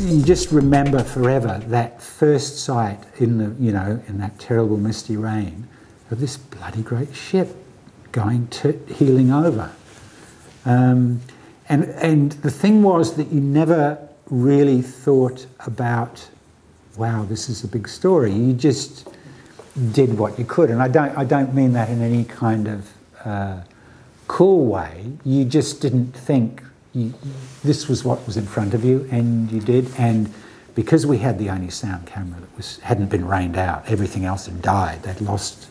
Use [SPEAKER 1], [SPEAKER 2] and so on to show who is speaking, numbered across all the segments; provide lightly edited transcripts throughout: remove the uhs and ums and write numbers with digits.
[SPEAKER 1] you just remember forever that first sight in the, you know, in that terrible misty rain of this bloody great ship heeling over. And the thing was that you never really thought about, wow, this is a big story. You just did what you could, and I don't mean that in any kind of cool way. You just didn't think this was what was in front of you, and you did. And because we had the only sound camera that hadn't been rained out, everything else had died. They'd lost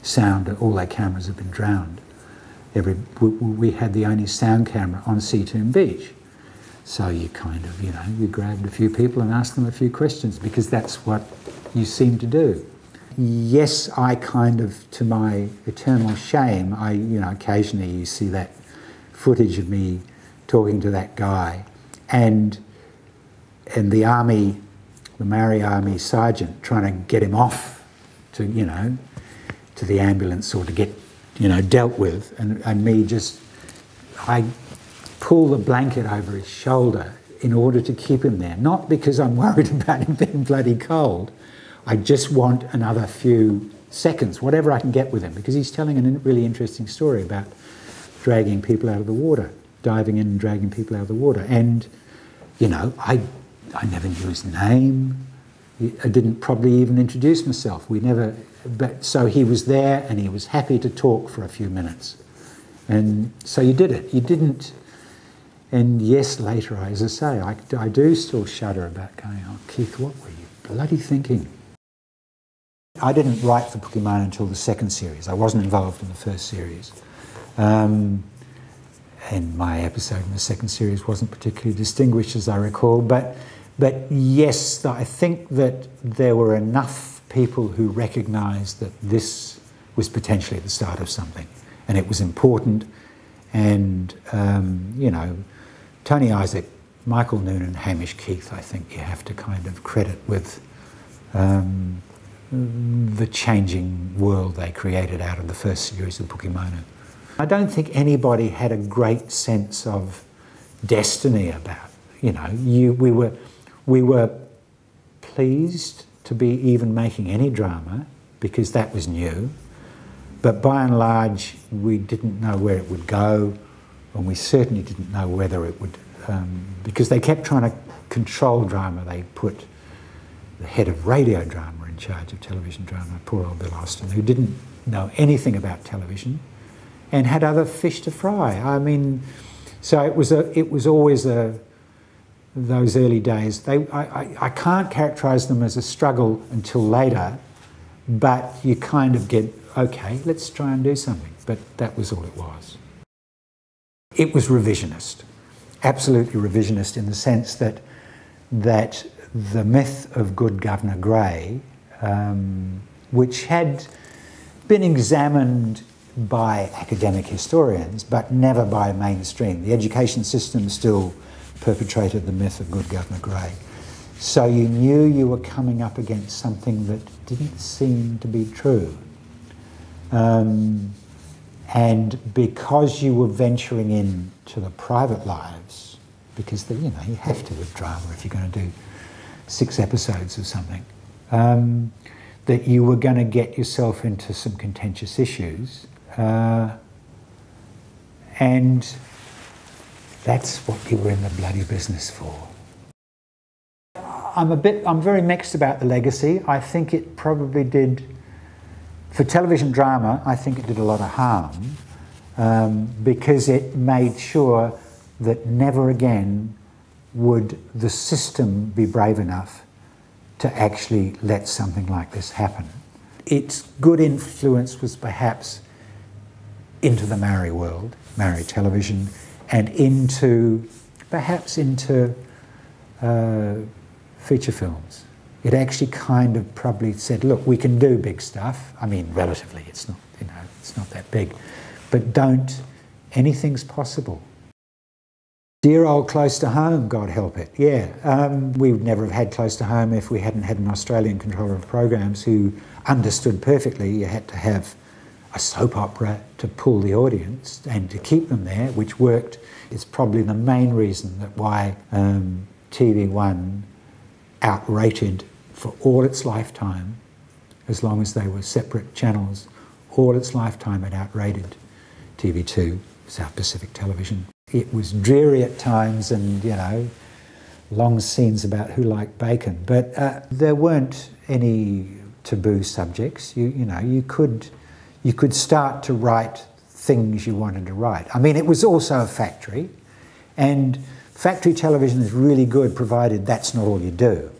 [SPEAKER 1] sound. All their cameras had been drowned. We had the only sound camera on Seatoon Beach. So you kind of, you know, you grabbed a few people and asked them a few questions because that's what you seem to do. Yes, I kind of, to my eternal shame, you know, occasionally you see that footage of me talking to that guy and the army, the Maori army sergeant trying to get him off to, you know, to the ambulance or to get, you know, dealt with, and me just, I pull the blanket over his shoulder in order to keep him there. Not because I'm worried about him being bloody cold. I just want another few seconds, whatever I can get with him, because he's telling a really interesting story about dragging people out of the water, diving in and dragging people out of the water. And, you know, I never knew his name. I didn't probably even introduce myself. But so he was there and he was happy to talk for a few minutes. And so you did it. You didn't. And yes, later, as I say, I do still shudder about going, oh, Keith, what were you bloody thinking? I didn't write for Pukemanu until the second series. I wasn't involved in the first series. And my episode in the second series wasn't particularly distinguished, as I recall. But yes, I think that there were enough people who recognised that this was potentially the start of something. And it was important. And, you know, Tony Isaac, Michael Noonan, Hamish Keith, I think you have to kind of credit with the changing world they created out of the first series of Pukemanu. I don't think anybody had a great sense of destiny about, you know, we were pleased to be even making any drama because that was new, but by and large we didn't know where it would go, and we certainly didn't know whether it would, because they kept trying to control drama. They put the head of radio drama in charge of television drama, poor old Bill Austin, who didn't know anything about television and had other fish to fry. I mean, so it was always those early days. I can't characterise them as a struggle until later, but you kind of get, okay, let's try and do something. But that was all it was. It was revisionist, absolutely revisionist, in the sense that the myth of Good Governor Grey, which had been examined by academic historians, but never by mainstream. The education system still perpetrated the myth of Good Governor Grey. So you knew you were coming up against something that didn't seem to be true. And because you were venturing into the private lives, because you know, you have to with drama if you're going to do 6 episodes of something, that you were going to get yourself into some contentious issues, and that's what you were in the bloody business for. I'm very mixed about the legacy. I think it probably did, for television drama, I think it did a lot of harm, because it made sure that never again would the system be brave enough to actually let something like this happen. Its good influence was perhaps into the Maori world, Maori television, and perhaps into feature films. It actually kind of probably said, look, we can do big stuff. I mean, relatively, it's not, you know, it's not that big, but anything's possible. Dear old Close to Home, God help it, yeah. We would never have had Close to Home if we hadn't had an Australian controller of programs who understood perfectly you had to have a soap opera to pull the audience and to keep them there, which worked. It's probably the main reason that why TV1 outrated for all its lifetime, as long as they were separate channels, all its lifetime it outrated TV2, South Pacific Television. It was dreary at times and, you know, long scenes about who liked bacon, but there weren't any taboo subjects. You could start to write things you wanted to write. I mean, it was also a factory, and factory television is really good provided that's not all you do.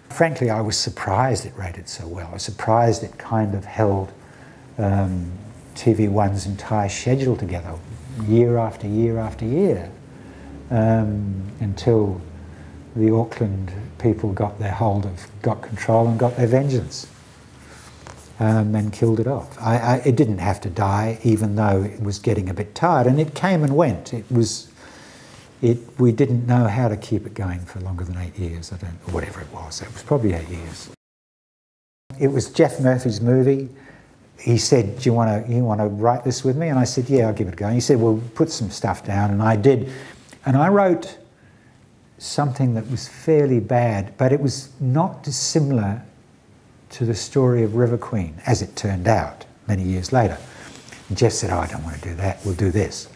[SPEAKER 1] Frankly, I was surprised it rated so well. I was surprised it kind of held TV1's entire schedule together year after year after year until the Auckland people got control and got their vengeance and killed it off. It didn't have to die, even though it was getting a bit tired, and it came and went. We didn't know how to keep it going for longer than 8 years, or whatever it was. It was probably 8 years. It was Jeff Murphy's movie. He said, you want to write this with me? And I said, yeah, I'll give it a go. And he said, well, put some stuff down, and I did. And I wrote something that was fairly bad, but it was not dissimilar to the story of River Queen, as it turned out many years later. And Jeff said, oh, I don't want to do that, we'll do this.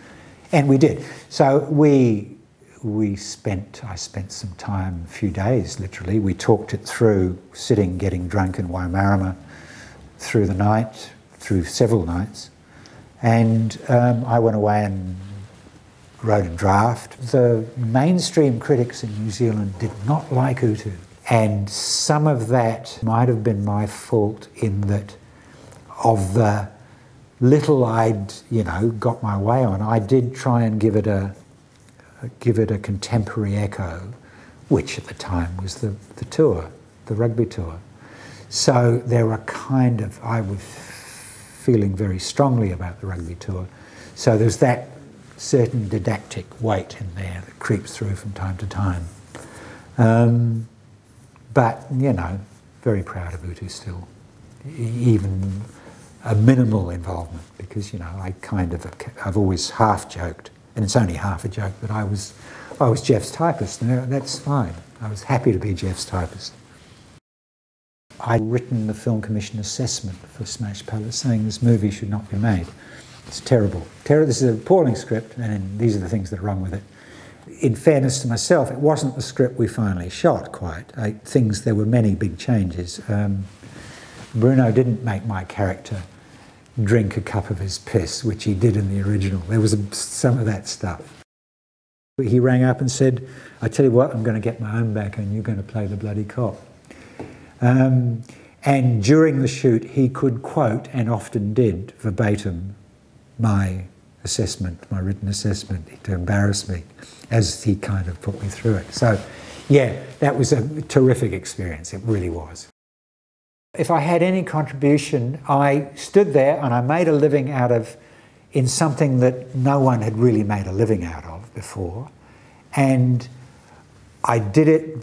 [SPEAKER 1] And we did. So I spent some time, a few days literally, we talked it through, sitting, getting drunk in Waimarama through the night, through several nights. And I went away and wrote a draft. The mainstream critics in New Zealand did not like Utu. And some of that might have been my fault in that of the little I'd, got my way on, I did try and give it a contemporary echo, which at the time was the tour, the rugby tour. So there were I was feeling very strongly about the rugby tour. So there's that certain didactic weight in there that creeps through from time to time. But, very proud of Utu still, even a minimal involvement, because, I've always half joked, and it's only half a joke, that I was Jeff's typist, and that's fine. I was happy to be Jeff's typist. I'd written the Film Commission assessment for Smash Palace saying this movie should not be made. It's terrible. This is an appalling script, and these are the things that are wrong with it. In fairness to myself, it wasn't the script we finally shot quite. There were many big changes. Bruno didn't make my character drink a cup of his piss, which he did in the original. There was some of that stuff. He rang up and said, I tell you what, I'm going to get my own back and you're going to play the bloody cop. And during the shoot, he could quote, and often did, verbatim, my assessment, my written assessment, to embarrass me, as he kind of put me through it. So, yeah, that was a terrific experience. It really was. If I had any contribution, I stood there and I made a living in something that no one had really made a living out of before. And I did it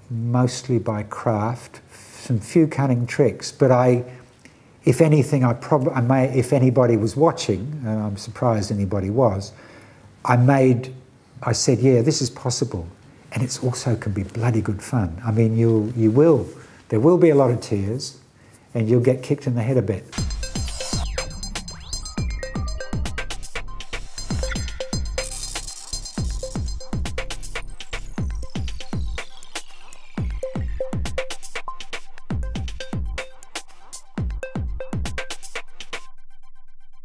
[SPEAKER 1] mostly by craft, some few cunning tricks, but if anything, if anybody was watching, and I'm surprised anybody was, I said, yeah, this is possible. And it also can be bloody good fun. I mean, there will be a lot of tears and you'll get kicked in the head a bit.